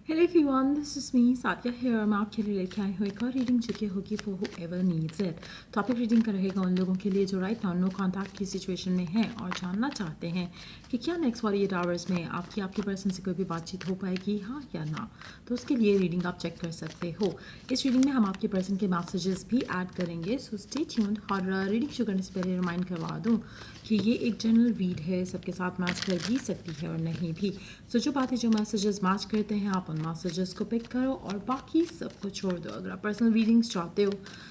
Hello everyone, this is me Sadia here। मैं आपके लिए लेके आई हूँ एक और रीडिंग जो कि होगी for whoever needs it। Topic reading का रहेगा उन लोगों के लिए जो राइट नाउ नो कॉन्टैक्ट की सिचुएशन में हैं और जानना चाहते हैं कि क्या नेक्स्ट 48 आवर्स में आपके पर्सन से कोई भी बातचीत हो पाएगी, हाँ या ना। तो उसके लिए रीडिंग आप चेक कर सकते हो। इस रीडिंग में हम आपके पर्सन के मैसेजेस भी ऐड करेंगे, सो स्टे ट्यून्ड। और रीडिंग शुरू करने से पहले रिमाइंड करवा दूँ कि ये एक जनरल रीड है, सबके साथ मैच कर भी सकती है और नहीं भी। सो जो बातें जो मैसेजेस मैच करते हैं आप उन मैसेजेस को पिक करो और बाकी सबको छोड़ दो। अगर आप पर्सनल रीडिंग्स चाहते हो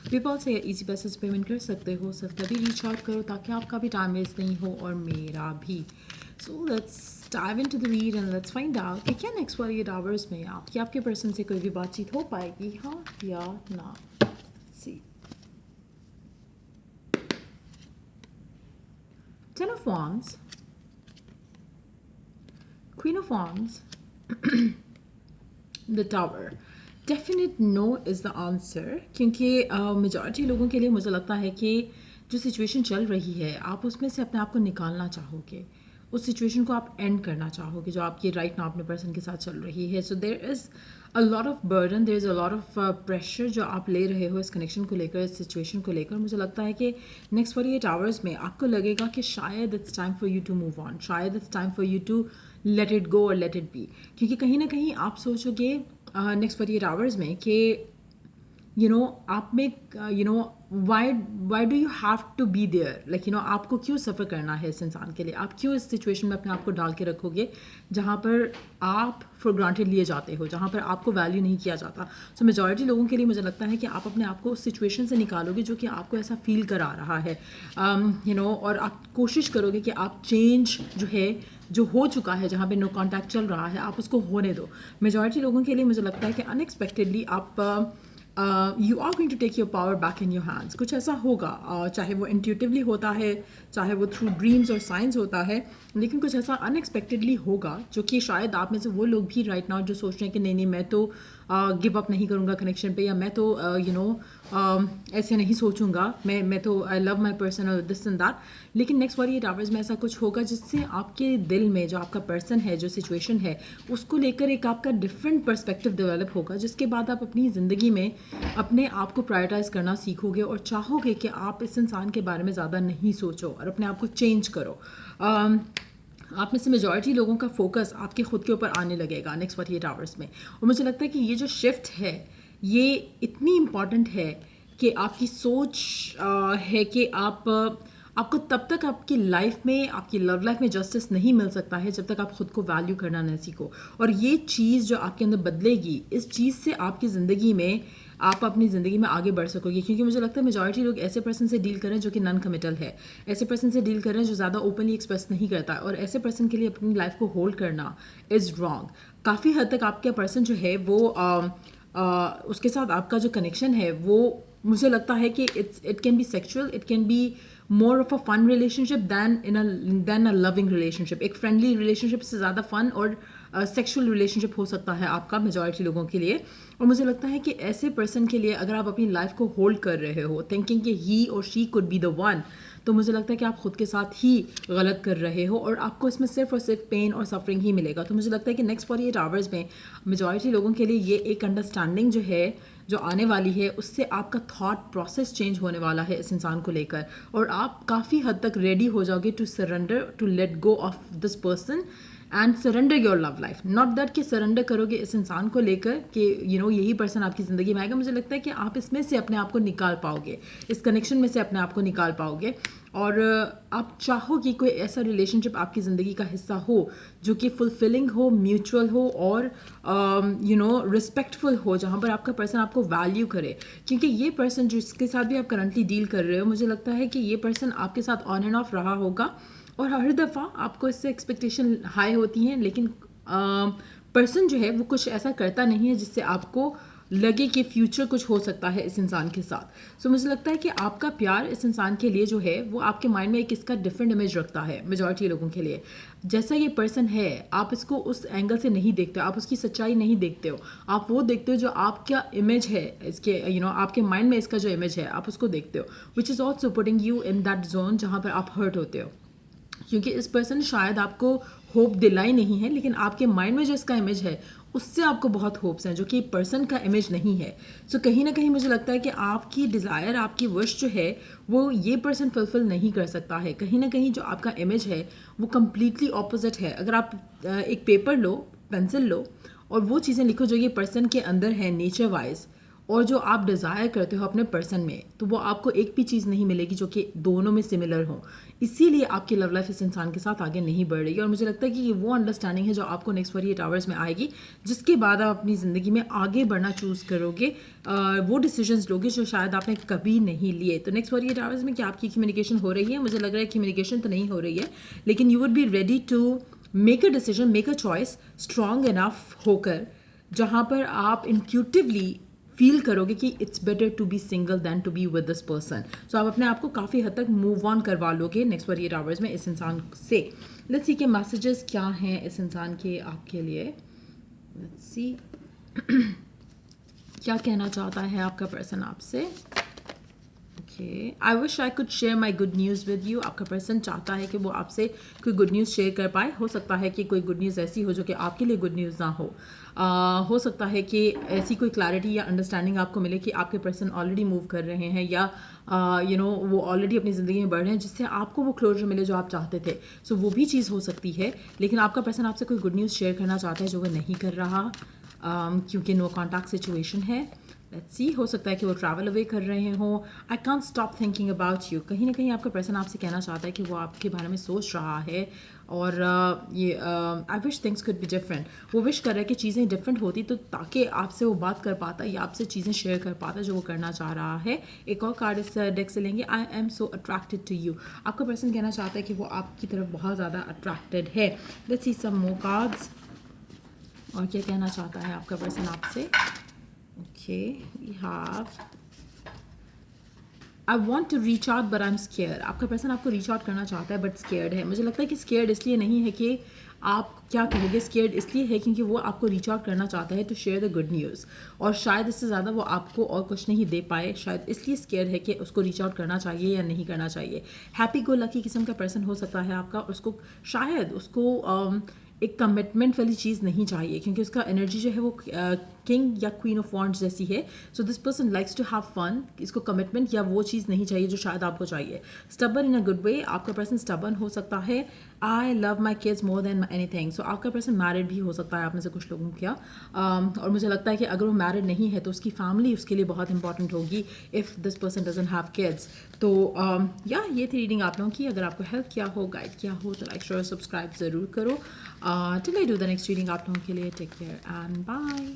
पेपल से या इजी पैसे पेमेंट कर सकते हो, सिर्फ तभी रीच आउट करो ताकि आपका भी टाइम वेस्ट नहीं हो और मेरा भी। So let's dive into the read and let's find out कि क्या नेक्स्ट 48 आवर्स में आपके पर्सन से कोई भी बातचीत हो पाएगी, हाँ या ना। सी 10 of Wands, Queen of Wands, the tower. Definite no is the answer, क्योंकि मेजॉरिटी लोगों के लिए मुझे लगता है कि जो सिचुएशन चल रही है आप उसमें से अपने आप को निकालना चाहोगे, उस सिचुएशन को आप एंड करना चाहोगे जो आपकी राइट नाउ अपने पर्सन के साथ चल रही है। So there is a lot of burden, there is a lot of pressure जो आप ले रहे हो इस कनेक्शन को लेकर, इस सिचुएशन को लेकर। मुझे लगता है कि नेक्स्ट 48 आवर्स में आपको लगेगा कि शायद it's time for you to move on, शायद it's time for you to let it go और लेट इट बी। क्योंकि कहीं ना कहीं आप सोचोगे नेक्स्ट 48 आवर्स में कि आप में why do you have to be there, like आपको क्यों सफ़र करना है इस इंसान के लिए, आप क्यों इस सिचुएशन में अपने आप को डाल के रखोगे जहाँ पर आप फॉर ग्रांटेड लिए जाते हो, जहाँ पर आपको वैल्यू नहीं किया जाता। सो मेजॉरिटी लोगों के लिए मुझे लगता है कि आप अपने आप को उस सिचुएशन से निकालोगे जो कि आपको ऐसा फील करा रहा है, और आप कोशिश करोगे कि आप चेंज जो है, जो हो चुका है, जहाँ पे नो कांटेक्ट चल रहा है, आप उसको होने दो। मेजॉरिटी लोगों के लिए मुझे लगता है कि अनएक्सपेक्टेडली आप you are going to take your power back in your hands. कुछ ऐसा होगा, चाहे वो इंट्यूटिवली होता है, चाहे वो थ्रू ड्रीम्स और साइंस होता है, लेकिन कुछ ऐसा अनएक्सपेक्टेडली होगा जो कि शायद आप में से वो लोग भी राइट नाउ जो सोच रहे हैं कि नहीं मैं तो गिव अप नहीं करूँगा कनेक्शन पे, या मैं तो ऐसे नहीं सोचूंगा, मैं तो आई लव माई पर्सन और दिस एंड दैट। लेकिन नेक्स्ट 48 आवर्स में ऐसा कुछ होगा जिससे आपके दिल में जो आपका पर्सन है, जो सिचुएशन है, उसको लेकर एक आपका डिफरेंट पर्सपेक्टिव डेवलप होगा, जिसके बाद आप अपनी ज़िंदगी में अपने आप को प्रायोरिटाइज करना सीखोगे और चाहोगे कि आप इस इंसान के बारे में ज़्यादा नहीं सोचो और अपने आप को चेंज करो। आप में से मेजॉरिटी लोगों का फोकस आपके खुद के ऊपर आने लगेगा नेक्स्ट 48 आवर्स में। और मुझे लगता है कि ये जो शिफ्ट है ये इतनी इम्पॉर्टेंट है कि आपकी सोच है कि आपको तब तक आपकी लाइफ में, आपकी लव लाइफ में जस्टिस नहीं मिल सकता है जब तक आप खुद को वैल्यू करना नहीं सीखो। और ये चीज़ जो आपके अंदर बदलेगी, इस चीज़ से आपकी ज़िंदगी में, आप अपनी ज़िंदगी में आगे बढ़ सकोगे। क्योंकि मुझे लगता है मेजॉरिटी लोग ऐसे पर्सन से डील करें जो कि नॉन कमिटल है, ऐसे पर्सन से डील करें जो ज़्यादा ओपनली एक्सप्रेस नहीं करता, और ऐसे पर्सन के लिए अपनी लाइफ को होल्ड करना इज़ रॉन्ग। काफ़ी हद तक आपका पर्सन जो है वो उसके साथ आपका जो कनेक्शन है वो मुझे लगता है कि it can be sexual, it can be more of a fun relationship than a loving relationship. एक फ्रेंडली रिलेशनशिप से ज़्यादा फन और सेक्शुअल रिलेशनशिप हो सकता है आपका मेजॉरिटी लोगों के लिए। और मुझे लगता है कि ऐसे पर्सन के लिए अगर आप अपनी लाइफ को होल्ड कर रहे हो थिंकिंग कि ही और she could be the one, तो मुझे लगता है कि आप खुद के साथ ही गलत कर रहे हो और आपको इसमें सिर्फ और सिर्फ पेन और सफरिंग ही मिलेगा। तो मुझे लगता है कि नेक्स्ट 48 आवर्स में मेजॉरिटी लोगों के लिए ये एक अंडरस्टैंडिंग जो है, जो आने वाली है, उससे आपका थॉट प्रोसेस चेंज होने वाला है इस इंसान को लेकर, और आप काफ़ी हद तक रेडी हो जाओगे to surrender, to let go of this person and surrender your love life. Not that कि सरेंडर करोगे इस इंसान को लेकर कि यही पर्सन आपकी ज़िंदगी में आएगा। मुझे लगता है कि आप इसमें से अपने आप को निकाल पाओगे, इस कनेक्शन में से अपने आप को निकाल पाओगे, और आप चाहो कि कोई ऐसा रिलेशनशिप आपकी ज़िंदगी का हिस्सा हो जो कि फुलफिलिंग हो, म्यूचुअल हो और रिस्पेक्टफुल हो, जहाँ पर आपका पर्सन आपको वैल्यू करे। क्योंकि ये पर्सन जिसके साथ भी आप करंटली डील कर रहे हो, मुझे लगता है कि ये पर्सन आपके साथ ऑन एंड ऑफ रहा होगा, और हर दफ़ा आपको इससे एक्सपेक्टेशन हाई होती हैं, लेकिन पर्सन जो है वो कुछ ऐसा करता नहीं है जिससे आपको लगे कि फ्यूचर कुछ हो सकता है इस इंसान के साथ। सो मुझे लगता है कि आपका प्यार इस इंसान के लिए जो है वो आपके माइंड में एक इसका डिफरेंट इमेज रखता है मेजॉरिटी लोगों के लिए। जैसा ये पर्सन है आप इसको उस एंगल से नहीं देखते हो, आप उसकी सच्चाई नहीं देखते हो, आप वो देखते हो जो आपका इमेज है इसके, आपके माइंड में इसका जो इमेज है आप उसको देखते हो, which is also putting you in that zone जहाँ पर आप हर्ट होते हो। क्योंकि इस पर्सन ने शायद आपको होप दिलाई नहीं है, लेकिन आपके माइंड में जो इसका इमेज है उससे आपको बहुत होप्स हैं, जो कि पर्सन का इमेज नहीं है। सो कहीं ना कहीं मुझे लगता है कि आपकी डिज़ायर, आपकी विश जो है वो ये पर्सन फुलफिल नहीं कर सकता है। कहीं ना कहीं जो आपका इमेज है वो कम्प्लीटली ऑपोजिट है। अगर आप एक पेपर लो, पेंसिल लो और वो चीज़ें लिखो जो ये पर्सन के अंदर है नेचर वाइज, और जो आप डिज़ायर करते हो अपने पर्सन में, तो वो आपको एक भी चीज़ नहीं मिलेगी जो कि दोनों में सिमिलर हो। इसीलिए आपकी लव लाइफ इस इंसान के साथ आगे नहीं बढ़ रही। और मुझे लगता है कि ये वो अंडरस्टैंडिंग है जो आपको नेक्स्ट 48 आवर्स में आएगी, जिसके बाद आप अपनी ज़िंदगी में आगे बढ़ना चूज़ करोगे, वो डिसीजंस लोगे जो शायद आपने कभी नहीं लिए। तो नेक्स्ट 48 आवर्स में क्या आपकी कम्युनिकेशन हो रही है? मुझे लग रहा है कम्युनिकेशन तो नहीं हो रही है, लेकिन you would be ready to make a decision, make a choice strong enough होकर, जहाँ पर आप इंट्यूटिवली फील करोगे कि it's better to be single than to be with this person. So आप अपने आप को काफ़ी हद तक मूव ऑन करवा लोगे नेक्स्ट 48 आवर्स में इस इंसान से। लेट्स सी के मैसेजेस क्या हैं इस इंसान के आपके लिए। लेट्स सी क्या कहना चाहता है आपका पर्सन आपसे। I wish I could share my good news with you. आपका पर्सन चाहता है कि वो आपसे कोई गुड न्यूज़ शेयर कर पाए। हो सकता है कि कोई गुड न्यूज़ ऐसी हो जो कि आपके लिए गुड न्यूज़ ना हो सकता है कि ऐसी कोई क्लैरिटी या अंडरस्टैंडिंग आपको मिले कि आपके पर्सन ऑलरेडी मूव कर रहे हैं, या वो ऑलरेडी अपनी ज़िंदगी में बढ़ रहे हैं, जिससे आपको वो क्लोजर मिले जो आप चाहते थे। सो वो भी चीज़ हो सकती है, लेकिन आपका पर्सन आपसे कोई गुड न्यूज़ शेयर करना चाहता है जो वो नहीं कर रहा, क्योंकि नो कॉन्टैक्ट सिचुएशन है। लेट्स सी, हो सकता है कि वो ट्रैवल अवे कर रहे हों। I can't stop thinking about you. कहीं ना कहीं आपका पर्सन आपसे कहना चाहता है कि वो आपके बारे में सोच रहा है, और ये I wish things could be different. वो विश कर रहा है कि चीज़ें डिफरेंट होती, तो ताकि आपसे वो बात कर पाता या आपसे चीज़ें शेयर कर पाता जो वो करना चाह रहा है। एक और कार्ड इस डेक से लेंगे। I am so attracted to you. आपका पर्सन कहना चाहता है कि वो आपकी तरफ बहुत ज़्यादा अट्रैक्टेड है। Let's see some more cards, और क्या कहना चाहता है आपका पर्सन आपसे। Okay, we have I want to reach out but I'm scared. आपका पर्सन आपको रीच आउट करना चाहता है बट स्केयर्ड है। मुझे लगता है कि स्केयर्ड इसलिए नहीं है कि आप क्या कहोगे, स्केयर्ड इसलिए है क्योंकि वो आपको रीच आउट करना चाहता है to share the good news, और शायद इससे ज़्यादा वो आपको और कुछ नहीं दे पाए। शायद इसलिए स्केयर्ड है कि उसको रीच आउट करना चाहिए या नहीं करना चाहिए। हैप्पी गो लकी किस्म का पर्सन हो सकता है आपका, उसको शायद एक कमिटमेंट वाली चीज़ नहीं चाहिए, क्योंकि उसका एनर्जी जो है वो किंग या क्वीन ऑफ वॉन्ड्स जैसी है। So this person likes to have fun. इसको कमिटमेंट या वो चीज़ नहीं चाहिए जो शायद आपको चाहिए। Stubborn in a good way. आपका पर्सन स्टबर्न हो सकता है। I love my kids more than anything. So आपका पर्सन मैरिड भी हो सकता है आप में से कुछ लोगों का, और मुझे लगता है कि अगर वो मैरिड नहीं है तो उसकी फैमिली उसके लिए बहुत इंपॉर्टेंट होगी if this person doesn't have kids. तो ये थी रीडिंग आप लोगों की। अगर आपको हेल्प किया हो, गाइड किया हो, तो लाइक शेयर सब्सक्राइब ज़रूर करो। Till I do the next reading आप लोगों के लिए टेक केयर एंड बाय।